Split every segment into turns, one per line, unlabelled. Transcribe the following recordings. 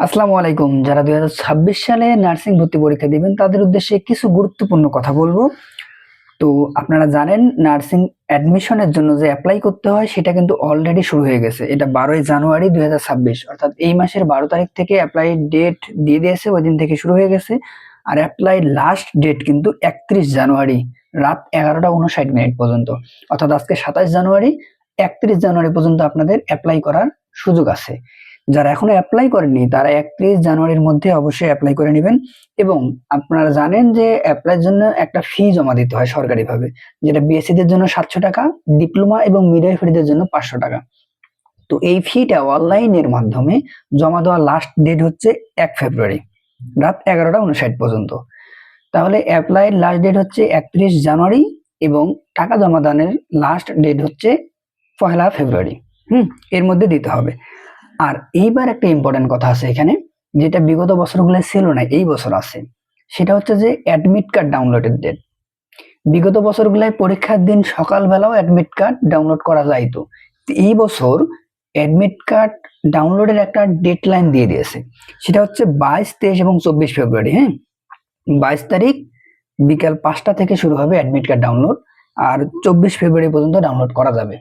আসসালামু আলাইকুম। যারা 2026 সালে নার্সিং ভর্তি পরীক্ষা দিবেন তাদের উদ্দেশ্যে কিছু গুরুত্বপূর্ণ কথা বলবো। তো আপনারা জানেন নার্সিং অ্যাডমিশনের জন্য যে অ্যাপ্লাই করতে হয় সেটা কিন্তু অলরেডি শুরু হয়ে গেছে। এটা 12ই জানুয়ারি 2026 অর্থাৎ এই মাসের 12 তারিখ থেকে অ্যাপ্লাই ডেট দিয়ে দিয়েছে, ওই দিন থেকে শুরু হয়ে গেছে। আর অ্যাপ্লাই লাস্ট ডেট কিন্তু 31 জানুয়ারি রাত 11:59 পর্যন্ত। অর্থাৎ আজকে 27 জানুয়ারি, 31 জানুয়ারি পর্যন্ত আপনাদের অ্যাপ্লাই করার সুযোগ আছে। যারা এখনো অ্যাপ্লাই করেননি তারা 31 জানুয়ারির মধ্যে অবশ্যই অ্যাপ্লাই করে নেবেন। এবং আপনারা জানেন যে অ্যাপ্লাইয়ের জন্য একটা ফি জমা দিতে হয় সরকারিভাবে, যেটা বিএসসি দের জন্য 700 টাকা, ডিপ্লোমা এবং মিডওয়াইফারিদের জন্য 500 টাকা। তো এই ফিটা অনলাইনের মাধ্যমে জমা দেওয়ার লাস্ট ডেট হচ্ছে 1 ফেব্রুয়ারি রাত 11:59 পর্যন্ত। তাহলে অ্যাপ্লাইয়ের লাস্ট ডেট হচ্ছে 31 জানুয়ারি এবং টাকা জমা দানের লাস্ট ডেট হচ্ছে 1 ফেব্রুয়ারি। এর মধ্যে দিতে হবে। আর এইবার একটা ইম্পর্টেন্ট কথা আছে এখানে, যেটা বিগত বছরগুলো ছিল না, এই বছর আছে। সেটা হচ্ছে যে অ্যাডমিট কার্ড ডাউনলোডের ডেট। বিগত বছরগুলোয় পরীক্ষার দিন সকালবেলাও অ্যাডমিট কার্ড ডাউনলোড করা যাইতো। এই বছর অ্যাডমিট কার্ড ডাউনলোডের একটা ডেডলাইন দিয়ে দিয়েছে। সেটা হচ্ছে 22, 23 এবং 24 ফেব্রুয়ারি। 22 তারিখ বিকাল 5টা থেকে শুরু হবে অ্যাডমিট কার্ড ডাউনলোড, আর 24 ফেব্রুয়ারি পর্যন্ত ডাউনলোড করা যাবে।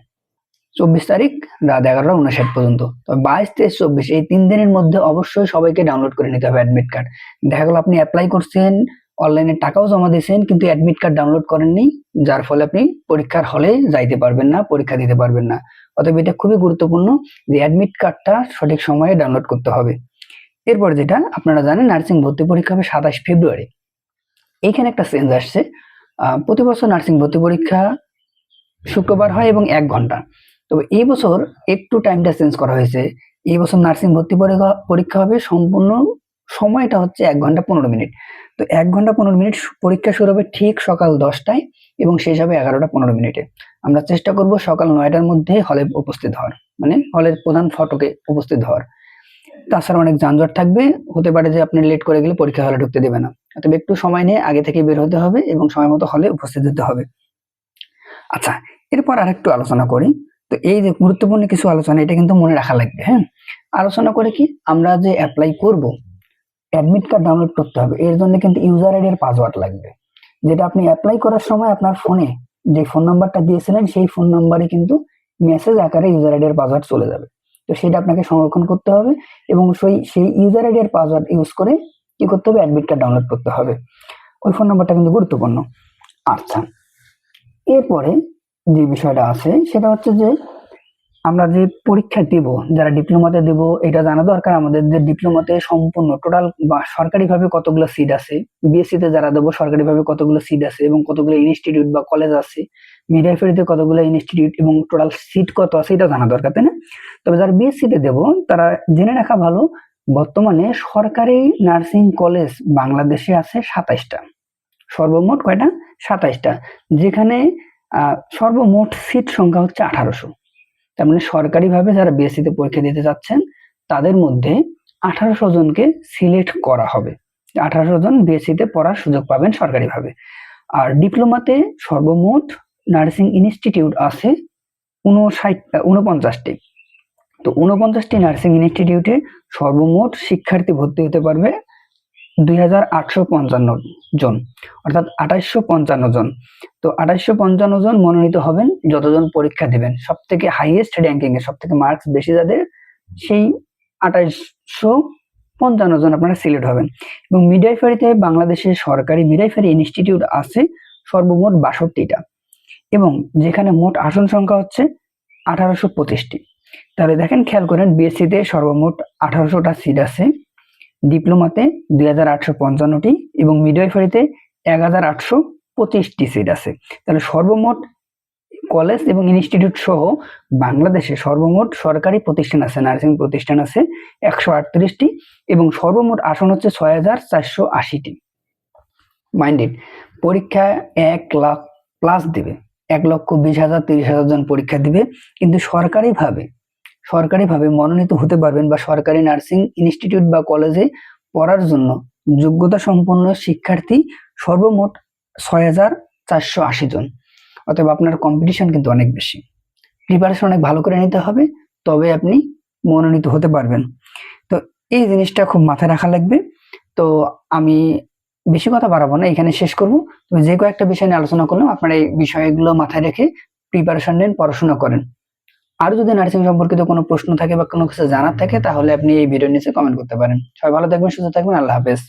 24 তারিখ রাত 11:59 পর্যন্ত। তবে 22, 23, 24 এই 3 দিনের মধ্যে অবশ্যই সবাইকে ডাউনলোড করে নিতে হবে অ্যাডমিট কার্ড। দেখা গেল আপনি অ্যাপ্লাই করছেন, অনলাইনে টাকাও জমা দিয়েছেন, কিন্তু অ্যাডমিট কার্ড ডাউনলোড করেননি, যার ফলে আপনি পরীক্ষার হলে যাইতে পারবেন না, পরীক্ষা দিতে পারবেন না। অতএব এটা খুবই গুরুত্বপূর্ণ যে অ্যাডমিট কার্ডটা সঠিক সময়ে ডাউনলোড করতে হবে। এরপর যেটা আপনারা জানেন, নার্সিং ভর্তি পরীক্ষা হবে 27 ফেব্রুয়ারি। এইখানে একটা চেঞ্জ আসছে। প্রতি বছর নার্সিং ভর্তি পরীক্ষা শুক্রবার হয় এবং 1 ঘন্টা। তবে এই বছর একটু টাইমটা চেঞ্জ করা হয়েছে। এই বছর নার্সিং ভর্তি পরীক্ষা হবে, সম্পূর্ণ সময়টা হচ্ছে 1 ঘন্টা 15 মিনিট। তো 1 ঘন্টা 15 মিনিট পরীক্ষা শুরু হবে ঠিক সকাল 10টায় এবং শেষ হবে 11:15 আমরা চেষ্টা করব সকাল 9টার মধ্যে হলে উপস্থিত হওয়ার, মানে হলের প্রধান ফটকে উপস্থিত হওয়ার। তাছাড়া অনেক যানজট থাকবে, হতে পারে যে আপনি লেট করে গেলে পরীক্ষা হলে ঢুকতে দেবে না। অতএব একটু সময় নিয়ে আগে থেকে বের হতে হবে এবং সময় মতো হলে উপস্থিত হতে হবে। আচ্ছা, এরপর আরেকটু আলোচনা করি। তো এই যে গুরুত্বপূর্ণ কিছু আলোচনা, এটা কিন্তু মনে রাখা লাগবে। আলোচনা করে কি, আমরা যে অ্যাপ্লাই করব, অ্যাডমিট কার্ড ডাউনলোড করতে হবে, এর জন্য কিন্তু ইউজার আইডি এর পাসওয়ার্ড লাগবে, যেটা আপনি অ্যাপ্লাই করার সময় আপনার ফোনে যে ফোন নাম্বারটা দিয়েছিলেন সেই ফোন নাম্বারে কিন্তু মেসেজ আকারে ইউজার আইডি এর পাসওয়ার্ড চলে যাবে। তো সেটা আপনাকে সংরক্ষণ করতে হবে এবং সেই ইউজার আইডি এর পাসওয়ার্ড ইউজ করে কি করতে হবে, অ্যাডমিট কার্ড ডাউনলোড করতে হবে। ওই ফোন নাম্বারটা কিন্তু গুরুত্বপূর্ণ। আচ্ছা, এরপরে যে বিষয়টা আছে সেটা হচ্ছে যে আমরা যে পরীক্ষা দিব, যারা ডিপ্লোমাতে দেব, এটা জানা দরকার আমাদের যে ডিপ্লোমাতে সম্পূর্ণ টোটাল বা সরকারিভাবে কতগুলো সিট আছে, বিএসসি তে যারা দেবো সরকারিভাবে কতগুলো সিট আছে এবং কতগুলো ইনস্টিটিউট বা কলেজ আছে, মিডওয়াইফারিতে কতগুলো ইনস্টিটিউট এবং টোটাল সিট কত আছে এটা জানা দরকার, তাই না? তবে যারা বিএসসি তে দেবো তারা জেনে রাখা ভালো, বর্তমানে সরকারি নার্সিং কলেজ বাংলাদেশে আছে 27টা। সর্বমোট কয়টা? 27টা। যেখানে সর্বমোট সিট সংখ্যা হচ্ছে 1800। তার মানে সরকারিভাবে যারা বিএসসি তে পরীক্ষা দিতে যাচ্ছেন তাদের মধ্যে 1800 জনকে সিলেক্ট করা হবে। 1800 জন বিএসসি তে পড়ার সুযোগ পাবেন সরকারিভাবে। আর ডিপ্লোমাতে সর্বমোট নার্সিং ইনস্টিটিউট আছে 49টি। তো 49টি নার্সিং ইনস্টিটিউটে সর্বমোট শিক্ষার্থী ভর্তি হতে পারবে 2855 জন, অর্থাৎ 2855 জন। তো 2855 জন মনোনীত হবেন যতজন পরীক্ষা দিবেন। সব থেকে হাইয়েস্ট র্যাঙ্কিং এ, সব থেকে মার্কস বেশি যাদের, সেই 2855 জন আপনারা সিলেক্ট হবেন। এবং মিডওয়াইফারিতে বাংলাদেশের সরকারি মিডওয়াইফারি ইনস্টিটিউট আছে সর্বমোট 62টা এবং যেখানে মোট আসন সংখ্যা হচ্ছে 1825টি। তাহলে দেখেন, খেয়াল করেন, বিএসসি তে সর্বমোট 1800টা সিট আছে, ডিপ্লোমাতে 2855টি এবং মিডওয়াইফারিতে 1825টি সিট আছে। তাহলে সর্বমোট কলেজ এবং ইনস্টিটিউট সহ বাংলাদেশে সর্বমোট সরকারি প্রতিষ্ঠান আছে, নার্সিং প্রতিষ্ঠান আছে 138টি এবং সর্বমোট আসন হচ্ছে 6480টি। মাইন্ডেড, পরীক্ষা 1 লাখ প্লাস দিবে, 1,20,000 30,000 জন পরীক্ষা দিবে, কিন্তু সরকারিভাবে মনোনীত হতে পারবেন বা সরকারি নার্সিং ইনস্টিটিউট বা কলেজে পড়ার জন্য যোগ্যতা সম্পন্ন শিক্ষার্থী সর্বমোট 6,480 জন। অতএব আপনার কম্পিটিশন কিন্তু অনেক বেশি, প্রিপারেশন অনেক ভালো করে নিতে হবে, তবে আপনি মনোনীত হতে পারবেন। তো এই জিনিসটা খুব মাথায় রাখা লাগবে। তো আমি বেশি কথা বাড়াবো না, এখানে শেষ করব। তবে যে কয়েকটা বিষয় নিয়ে আলোচনা করলাম, আপনারা এই বিষয়গুলো মাথায় রেখে প্রিপারেশন নিন, পড়াশোনা করেন। আরো যদি নার্সিং সম্পর্কিত কোনো প্রশ্ন থাকে বা কোনো কিছু জানার থাকে, তাহলে আপনি এই ভিডিওর নিচে কমেন্ট করতে পারেন। সবাই ভালো থাকবেন, সুস্থ থাকবেন। আল্লাহ হাফেজ।